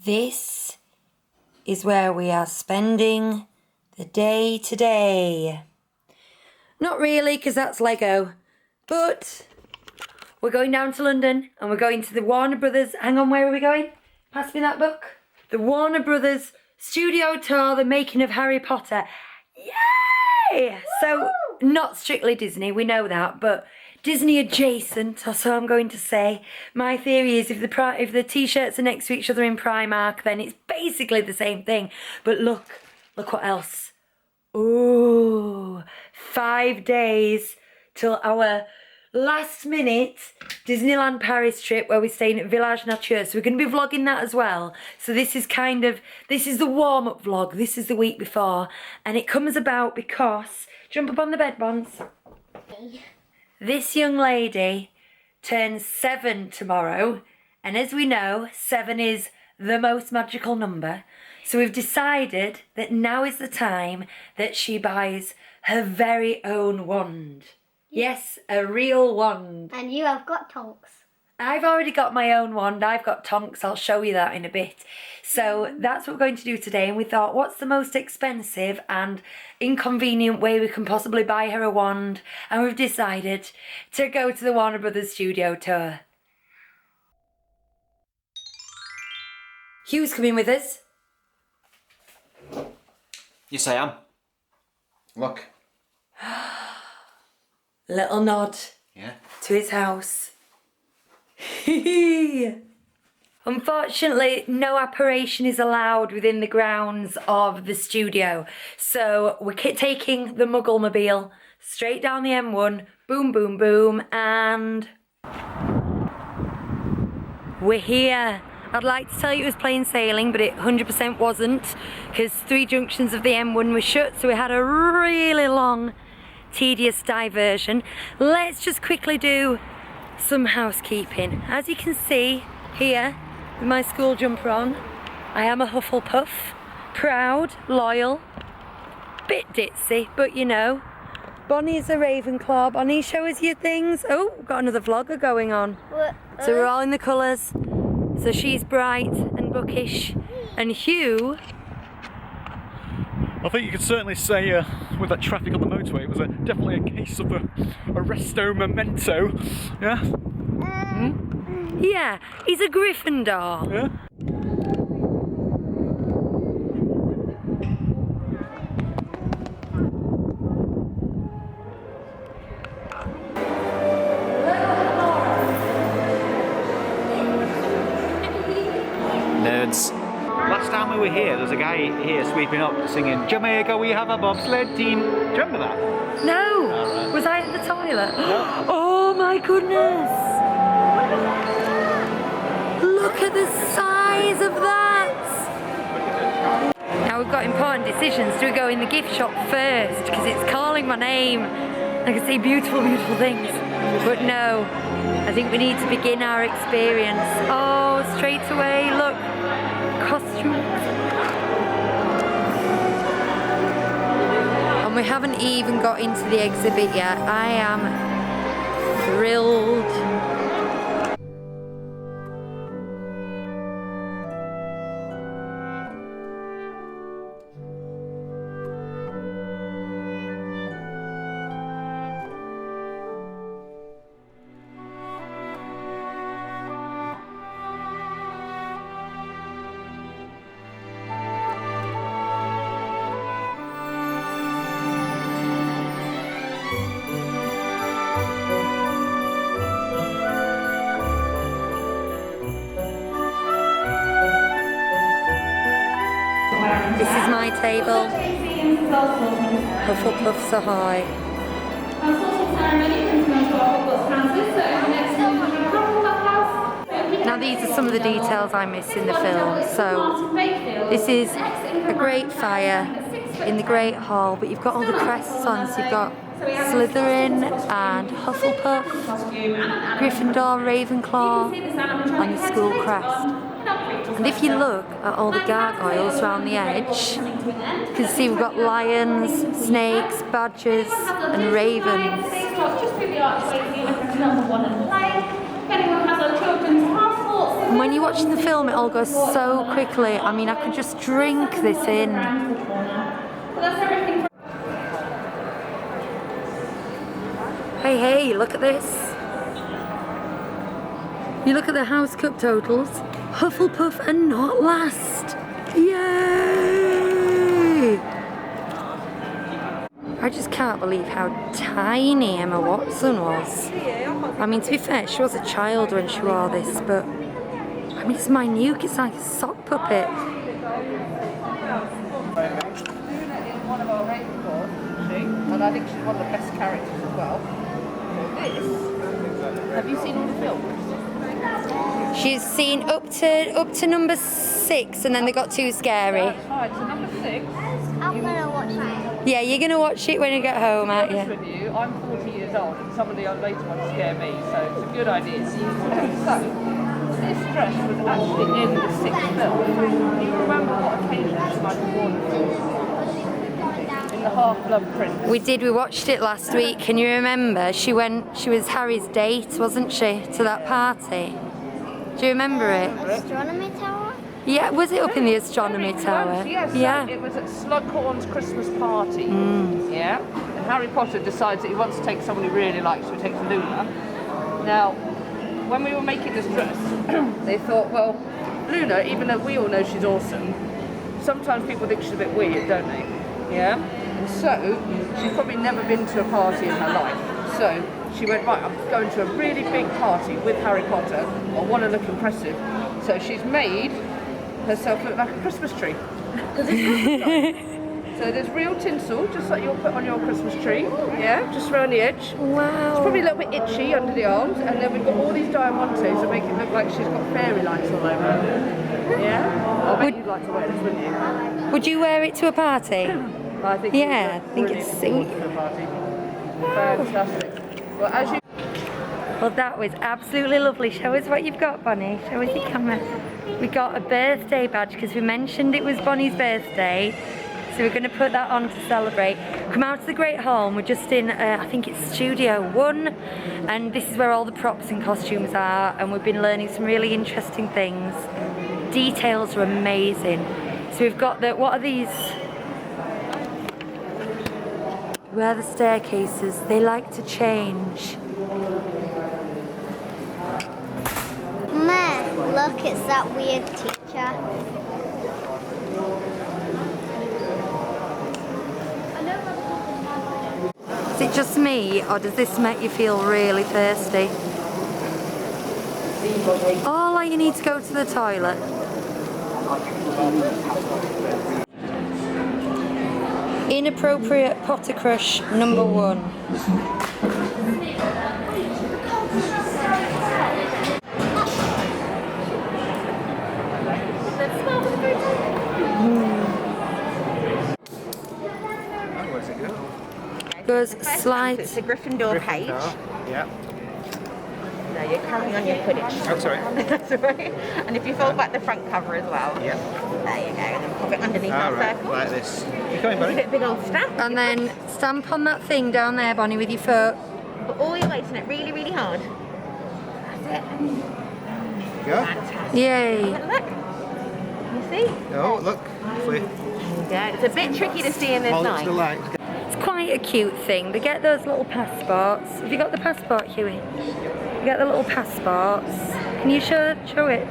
This is where we are spending the day today. Not really, because that's Lego, but we're going down to London and we're going to the Warner Brothers. Hang on, where are we going? Pass me that book. The Warner Brothers studio tour, the making of Harry Potter. Yay! So, not strictly Disney, we know that, but Disney adjacent, or so I'm going to say. My theory is if the t-shirts are next to each other in Primark, then it's basically the same thing. But look what else. Ooh, 5 days till our last minute Disneyland Paris trip where we're staying at Village Nature. So we're going to be vlogging that as well. So this is the warm-up vlog. This is the week before. And it comes about because, jump up on the bed, Bonds. This young lady turns 7 tomorrow. And as we know, 7 is the most magical number. So we've decided that now is the time that she buys her very own wand. Yes, a real wand. And you have got tonks. I've already got my own wand. I've got tonks. I'll show you that in a bit. So that's what we're going to do today. And we thought, what's the most expensive and inconvenient way we can possibly buy her a wand? And we've decided to go to the Warner Brothers studio tour. Hugh's coming with us. Yes, I am. Look. Little nod. Yeah. To his house. Unfortunately, no apparition is allowed within the grounds of the studio. So we're taking the Muggle-mobile straight down the M1, boom, boom, boom, and we're here. I'd like to tell you it was plain sailing, but it 100% wasn't, because 3 junctions of the M1 were shut, so we had a really long, tedious diversion. Let's just quickly do some housekeeping. As you can see here, with my school jumper on, I am a Hufflepuff. Proud, loyal, bit ditzy, but you know. Bonnie's a Ravenclaw. Bonnie, show us your things. Oh, we've got another vlogger going on. So we're all in the colours. So she's bright and bookish. And Hugh... I think you could certainly say with that traffic on the motorway, it was definitely a case of arresto memento. Yeah? Yeah, he's a Gryffindor. Yeah? Nerds. Last time we were here, there was a guy here sweeping up singing, "Jamaica, we have a bobsled team." Do you remember that? No! Right. Was I at the toilet? No. Oh my goodness! Look at the size of that! Now we've got important decisions. Do we go in the gift shop first? Because it's calling my name. I can see beautiful, beautiful things. But no, I think we need to begin our experience. Oh, straight away, look. Costumes. And we haven't even got into the exhibit yet. I am thrilled. This is my table. Hufflepuffs ahoy. Now these are some of the details I miss in the film. So this is a great fire in the Great Hall, but you've got all the crests on. So you've got Slytherin and Hufflepuff, Gryffindor, Ravenclaw, on your school crest. And if you look at all the gargoyles around the edge, you can see we've got lions, snakes, badgers and ravens. And when you're watching the film, it all goes so quickly. I mean, I could just drink this in. Hey, hey, look at this. You look at the House Cup totals. Hufflepuff and not last. Yay! I just can't believe how tiny Emma Watson was. I mean, to be fair, she was a child when she wore this, but I mean, it's minute, it's like a sock puppet. One of our Ravenclaws, and I think she's one of the best characters as well. This, have you seen all the films? She's seen up to number 6, and then they got too scary. That's fine. So number 6. I'm gonna watch it. Yeah, you're gonna watch it when you get home, aren't To be honest you? with you, I'm 40 years old, and some of the later ones scare me, so it's a good idea. So, this dress was actually in the 6th film. Do you remember what occasion she might have worn it for? In the Half-Blood Prince. We did. We watched it last week. Can you remember? She was Harry's date, wasn't she, to that party? Do you remember it? Astronomy tower? Yeah, was it up in the astronomy tower? Yes, Yeah. it was at Slughorn's Christmas party. Yeah, and Harry Potter decides that he wants to take someone he really likes, so he takes Luna. Now, when we were making this dress, they thought, well, Luna, even though we all know she's awesome, sometimes people think she's a bit weird, don't they? Yeah, and so she's probably never been to a party in her life. So she went, right, I'm going to a really big party with Harry Potter. I want to look impressive. So she's made herself look like a Christmas tree. Because it's Christmas time. So there's real tinsel, just like you'll put on your Christmas tree. Yeah, just around the edge. It's Wow. probably a little bit itchy under the arms. And then we've got all these diamantes that make it look like she's got fairy lights all over her. Yeah? I bet you'd like to wear this, wouldn't you? Would you wear it to a party? I think Yeah, I think it's sweet. Fantastic. Well, as you Well, that was absolutely lovely. Show us what you've got, Bonnie. Show us your camera. We got a birthday badge because we mentioned it was Bonnie's birthday. So we're going to put that on to celebrate. Come out to the Great Hall. We're just in, I think it's Studio 1. And this is where all the props and costumes are. And we've been learning some really interesting things. Details are amazing. So we've got the, what are these? Where are the staircases? They like to change. Meh, look, it's that weird teacher. Is it just me, or does this make you feel really thirsty? Oh, like you need to go to the toilet. Inappropriate Potter crush number 1. Where's it go? Goes slide. It's a Gryffindor page. Yeah. No, you're currently on your Quidditch. Oh, sorry. That's all right. And if you fold back the front cover as well. Yeah. There you go. And then pop it underneath All our right, circle. like this. You coming, Give buddy? it a big old stamp. And then stamp on that thing down there, Bonnie, with your foot. Put all your weight in it really, really hard. That's it. Go. Fantastic. Yay. Look. You see? Oh, look. Flip. Yeah, it's a bit tricky to see in this Hold it to the light. light. It's quite a cute thing. They get those little passports. Have you got the passport, Huey? You get the little passports. Can you show it?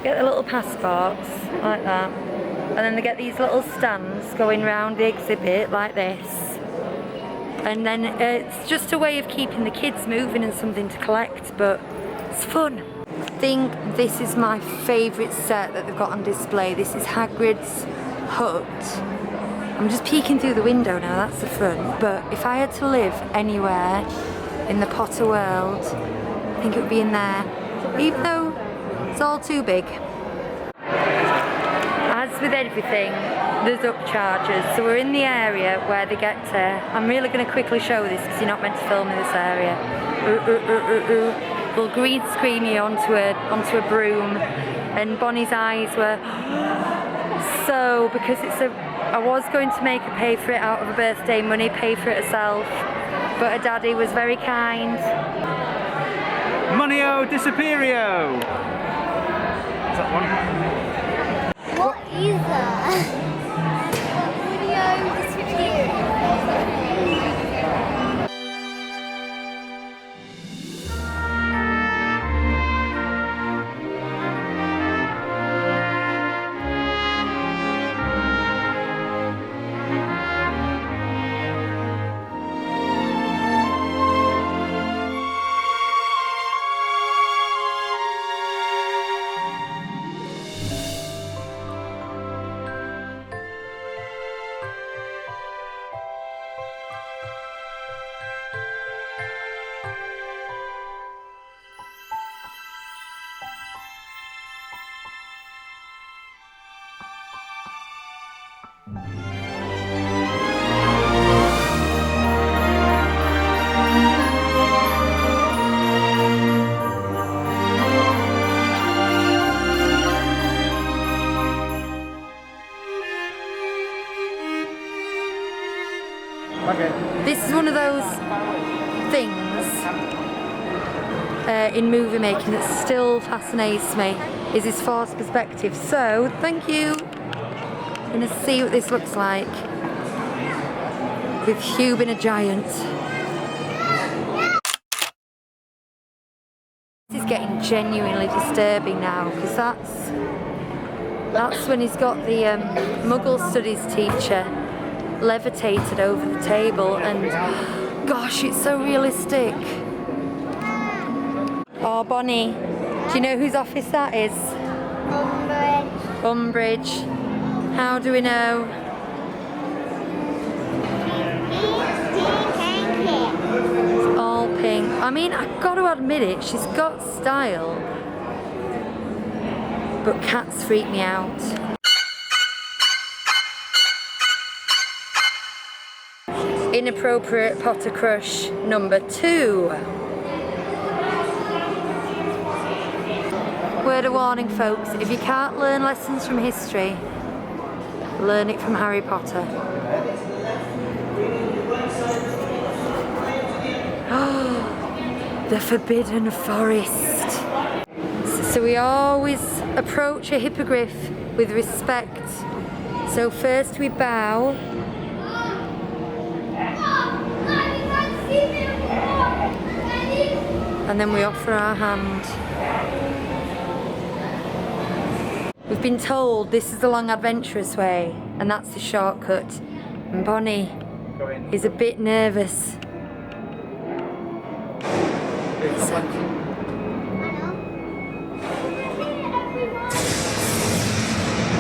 Get the little passports like that. And then they get these little stands going round the exhibit like this. And then it's just a way of keeping the kids moving and something to collect, but it's fun. I think this is my favourite set that they've got on display. This is Hagrid's hut. I'm just peeking through the window now, that's the front. But if I had to live anywhere in the Potter world, I think it would be in there. Even though it's all too big. As with everything, there's upcharges. So we're in the area where they get to... I'm really going to quickly show this because you're not meant to film in this area. We'll green screen you onto a broom, and Bonnie's eyes were so, because it's a... I was going to make her pay for it out of her birthday money, pay for it herself, but her daddy was very kind. Money-o disappeario! What's that one? What is that? Video description. This is one of those things in movie making that still fascinates me, is his forced perspective. So, thank you. I'm going to see what this looks like with Hugh being a giant. This is getting genuinely disturbing now, because that's when he's got the Muggle Studies teacher levitated over the table, and gosh, it's so realistic. Oh, Bonnie, do you know whose office that is? Umbridge. How do we know? It's all pink. I mean, I've got to admit it, she's got style, but cats freak me out. Inappropriate Potter crush number 2. Word of warning, folks, if you can't learn lessons from history, learn it from Harry Potter. Oh, the Forbidden Forest. So we always approach a hippogriff with respect. So first we bow. And then we offer our hand. We've been told this is the long adventurous way, and that's the shortcut. And Bonnie is a bit nervous.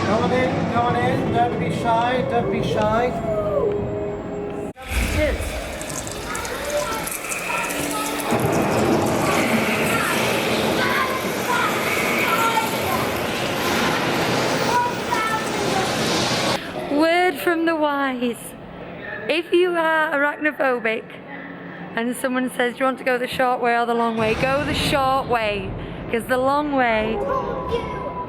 Come on in, don't be shy, don't be shy. Yes. Word from the wise. If you are arachnophobic and someone says, do you want to go the short way or the long way? Go the short way, because the long way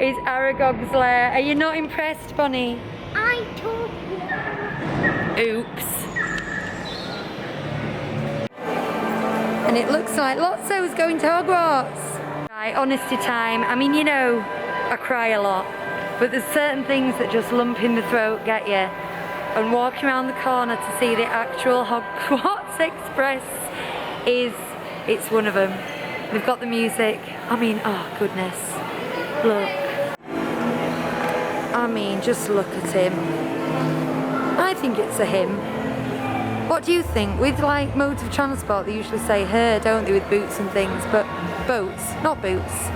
is Aragog's lair. Are you not impressed, Bonnie? I told you. Oops. And it looks like Lotso's going to Hogwarts. Right, honesty time. I mean, you know, I cry a lot, but there's certain things that just lump in the throat, get you. And walking around the corner to see the actual Hogwarts Express it's one of them. They've got the music. I mean, oh goodness. Look. I mean, just look at him. I think it's a him. What do you think? With like modes of transport, they usually say her, don't they, with boots and things, but boats, not boots.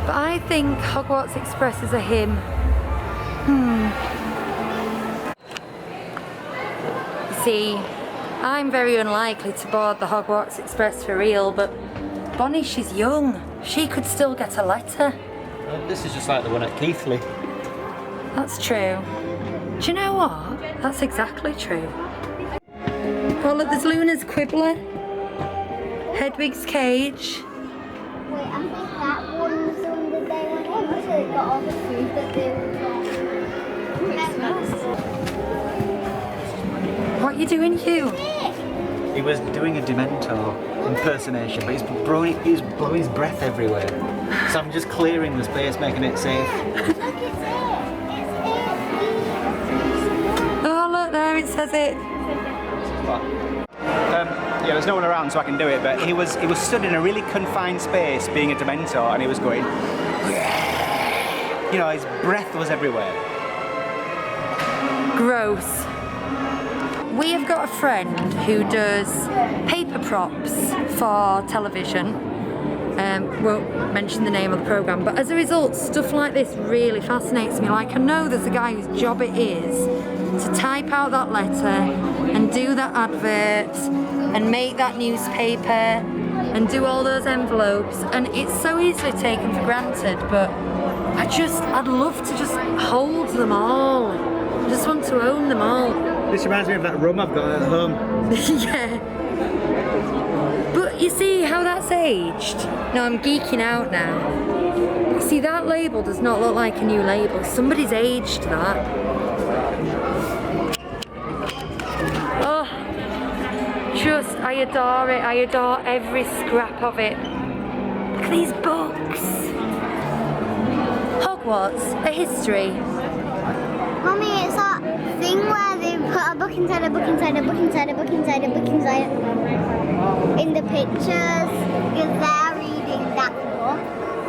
But I think Hogwarts Express is a him. You see, I'm very unlikely to board the Hogwarts Express for real, but Bonnie, she's young. She could still get a letter. This is just like the one at Keighley. That's true. Do you know what? That's exactly true. Oh look, there's Luna's Quibbler. Hedwig's Cage. Wait, I think that one was the one that they went on, so they got all the food that they were What are you doing, Hugh? He was doing a Dementor. impersonation, but he's blowing his breath everywhere. So I'm just clearing the space, making it safe. Look, it's it. Oh, look there, it says it. Yeah, there's no one around, so I can do it. But he was stood in a really confined space, being a Dementor, and he was going. You know, his breath was everywhere. Gross. We have got a friend who does paper props for television. Won't mention the name of the programme, but as a result, stuff like this really fascinates me. Like, I know there's a guy whose job it is to type out that letter and do that advert and make that newspaper and do all those envelopes, and it's so easily taken for granted, but I'd love to just hold them all. I just want to own them all. This reminds me of that rum I've got at home. Yeah. But you see how that's aged? No, I'm geeking out now. See, that label does not look like a new label. Somebody's aged that. Oh, I adore it. I adore every scrap of it. Look at these books. Hogwarts, a history. Mummy, it's that thing where they put a book inside a book inside a book inside a book inside a book inside in the pictures, because they're reading that book.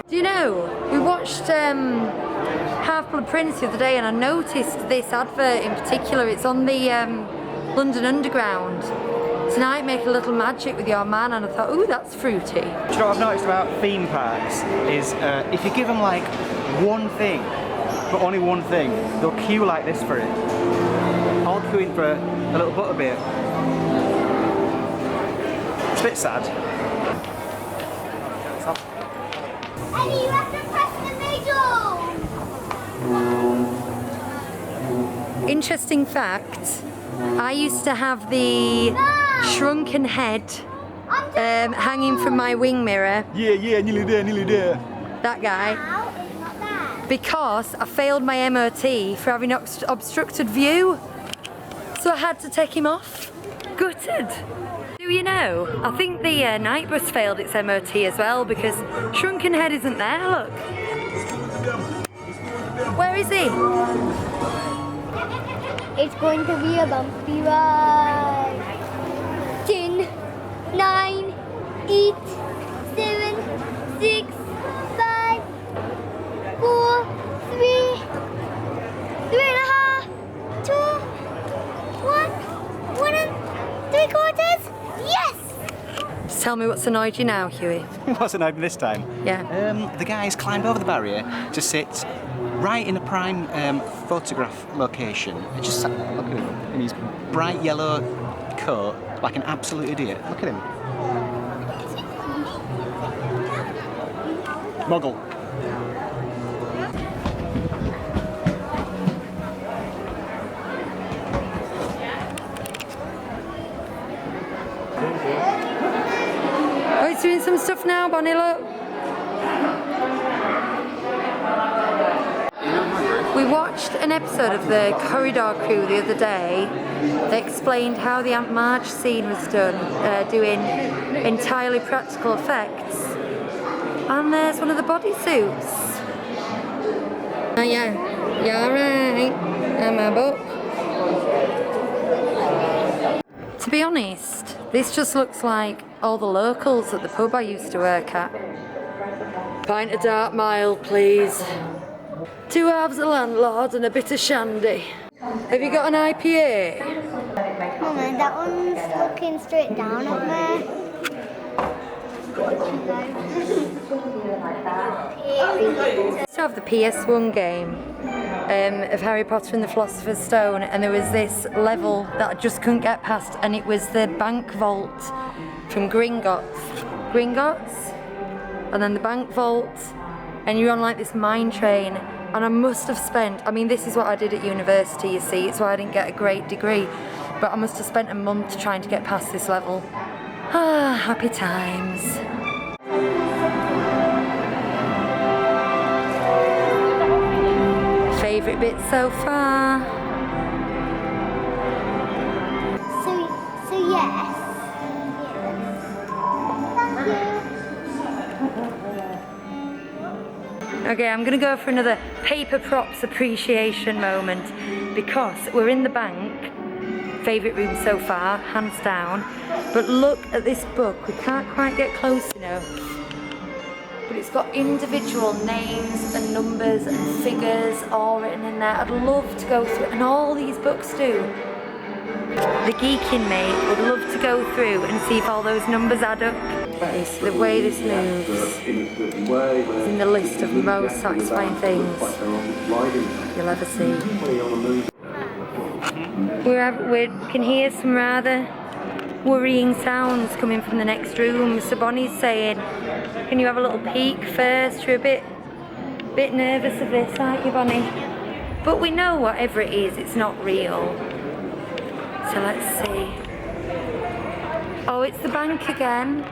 Do you know, we watched Half-Blood Prince the other day, and I noticed this advert in particular. It's on the London Underground. Tonight, make a little magic with your man, and I thought, ooh, that's fruity. Do you know what I've noticed about theme parks is if you give them like one thing, but only one thing, they'll queue like this for it. I'll queue in for a little butterbeer. It's a bit sad. Eddie, you have to press the middle! Interesting fact, I used to have the shrunken head hanging from my wing mirror. Yeah, nearly there. That guy. Now it's not there. Because I failed my MOT for having obstructed view. So I had to take him off. Gutted. Do you know, I think the night bus failed its MOT as well, because shrunken head isn't there, look. Where is he? It's going to be a bumpy ride. 10, 9, 8, 7, 6, 5, 4, 3, 3.5, 2, 1, 1 3/4. Yes! Just tell me what's annoyed you now, Huey. What's annoyed me this time? Yeah. The guy's climbed over the barrier to sit right in a prime photograph location. I just sat there, look at him, in his bright yellow coat, like an absolute idiot. Look at him. Muggle. Oh, he's doing some stuff now, Bonnie, look. We watched an episode of the Corridor Crew the other day. They explained how the Aunt Marge scene was done, doing entirely practical effects. And there's one of the bodysuits. Oh yeah, you're right. And my book. To be honest, this just looks like all the locals at the pub I used to work at. Pint of dark mild, please. 2 halves of landlord and a bit of shandy. Have you got an IPA? Mama, that one's looking straight down at me. To have the PS1 game of Harry Potter and the Philosopher's Stone, and there was this level that I just couldn't get past, and it was the bank vault from Gringotts, and then the bank vault, and you're on like this mine train, and I must have spent, I mean, this is what I did at university, you see, it's why I didn't get a great degree, but I must have spent a month trying to get past this level. Ah, happy times. Favourite bit so far? So yes. Okay, I'm gonna go for another paper props appreciation moment because we're in the bank. Favourite room so far, hands down. But look at this book, we can't quite get close enough. But it's got individual names and numbers and figures all written in there. I'd love to go through, and all these books do. The geek in me would love to go through and see if all those numbers add up. It's the way this moves. It's in the list of most satisfying things you'll ever see. We can hear some rather worrying sounds coming from the next room. So Bonnie's saying, can you have a little peek first? You're a bit nervous of this, aren't you, Bonnie? But we know whatever it is, it's not real. So let's see. Oh, it's the bank again.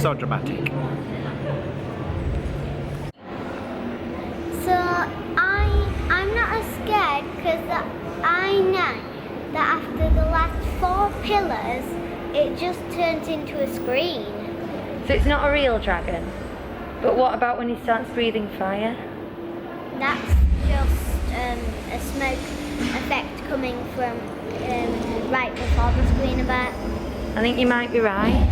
So dramatic. So I'm not as scared because I know that after the last 4 pillars, it just turns into a screen. So it's not a real dragon. But what about when he starts breathing fire? That's just a smoke effect coming from right before the screen about. I think you might be right.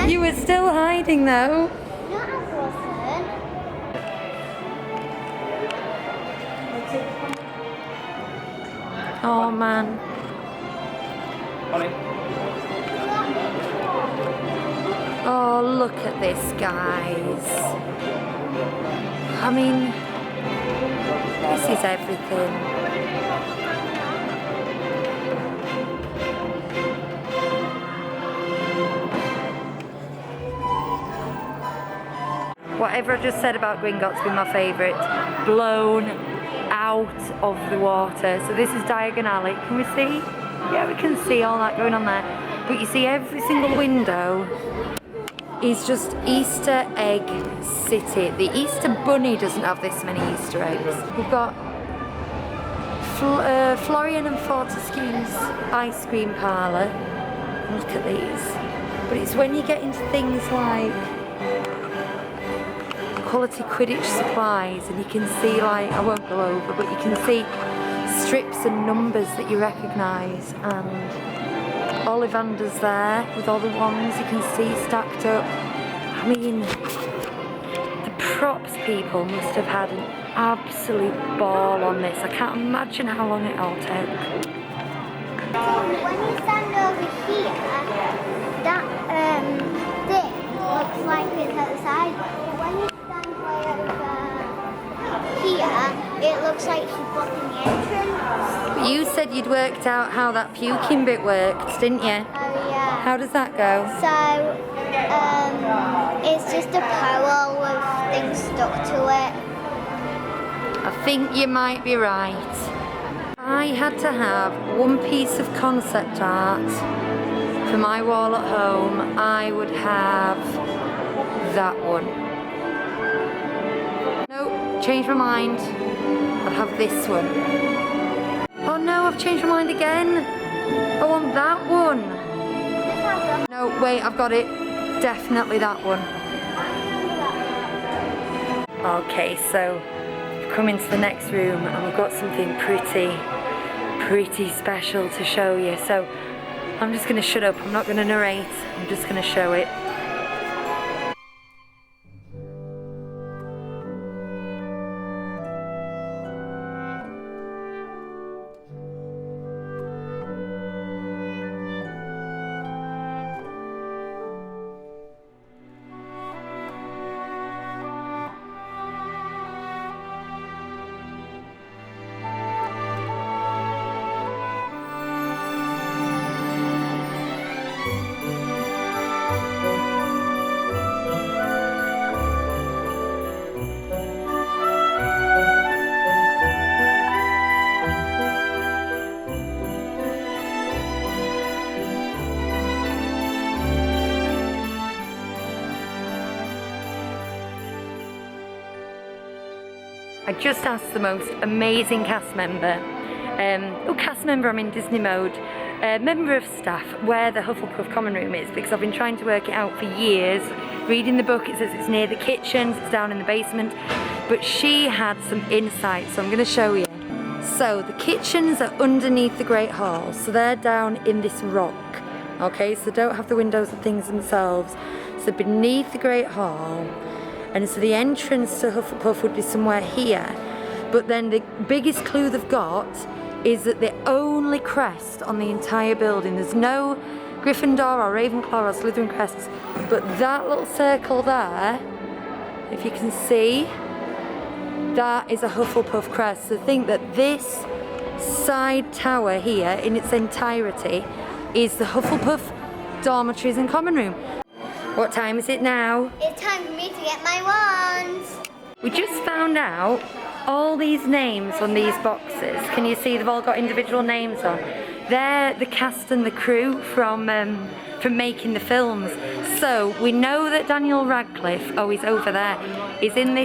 You were still hiding though. No, I wasn't. Oh man. Oh, look at this, guys. I mean, this is everything. Whatever I just said about Gringotts being my favourite, blown out of the water. So this is Diagon Alley. Can we see? Yeah, we can see all that going on there. But you see every single window is just Easter egg city. The Easter Bunny doesn't have this many Easter eggs. We've got Florian and Fortescue's ice cream parlour. Look at these. But it's when you get into things like quality Quidditch supplies and you can see, like, I won't go over, but you can see strips and numbers that you recognise, and Ollivander's there with all the wands you can see stacked up. I mean, the props people must have had an absolute ball on this. I can't imagine how long it all took. When you stand over here, that thing looks like it's at the side. But when you stand way over here, it looks like she's blocking the entrance. You said you'd worked out how that puking bit worked, didn't you? Oh yeah. How does that go? So, it's just a pole with things stuck to it. I think you might be right. I had to have one piece of concept art for my wall at home. I would have that one. Nope, changed my mind. I'd have this one. Oh no, I've changed my mind again. I want that one. No, wait, I've got it. Definitely that one. Okay, so we've come into the next room and we've got something pretty special to show you. So I'm just going to shut up. I'm not going to narrate. I'm just going to show it. I just asked the most amazing cast member, I'm in Disney mode, member of staff, where the Hufflepuff common room is, because I've been trying to work it out for years. Reading the book, it says it's near the kitchens, it's down in the basement, but she had some insight, so I'm going to show you. So the kitchens are underneath the Great Hall, so they're down in this rock, okay, so they don't have the windows and things themselves, so beneath the Great Hall. And so the entrance to Hufflepuff would be somewhere here. But then the biggest clue they've got is that the only crest on the entire building, there's no Gryffindor or Ravenclaw or Slytherin crests, but that little circle there, if you can see, that is a Hufflepuff crest. So think that this side tower here in its entirety is the Hufflepuff dormitories and common room. What time is it now? It's time for me to get my wands. We just found out all these names on these boxes. Can you see they've all got individual names on? They're the cast and the crew from making the films. So we know that Daniel Radcliffe, oh he's over there, is in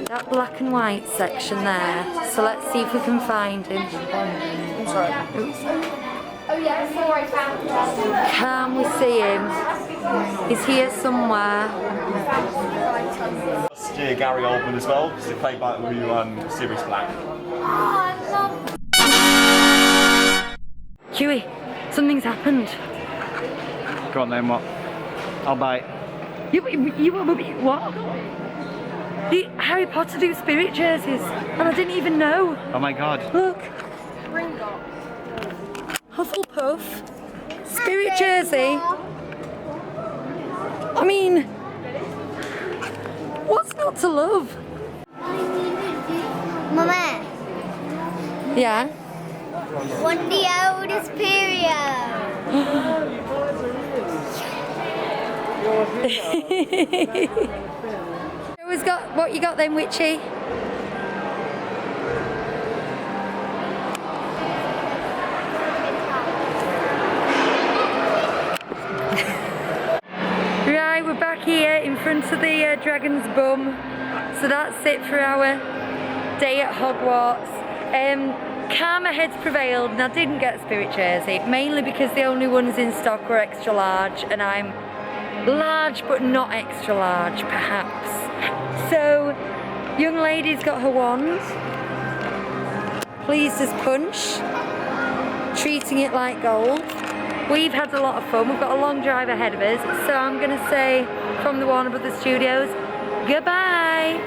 that black and white section there. So let's see if we can find him. Oh yeah, before I found him. Can we see him? He's here somewhere. Gary Oldman as well, because he played by Sirius Black. Oh, I love. Huey, something's happened. Go on then, what? I'll bite. What? Harry Potter do spirit jerseys, and I didn't even know. Oh my god. Look. Hufflepuff spirit jersey. I mean, what's not to love? Mama, Yeah. what the oldest period? Who's got what you got then, Witchy? Right, we're back here in front of the Dragon's Bum. So that's it for our day at Hogwarts. Calmer heads prevailed and I didn't get a spirit jersey, mainly because the only ones in stock were extra large and I'm large but not extra large perhaps. So young lady's got her wand, pleased as punch, treating it like gold. We've had a lot of fun, we've got a long drive ahead of us, so I'm going to say from the Warner Brothers Studios, goodbye!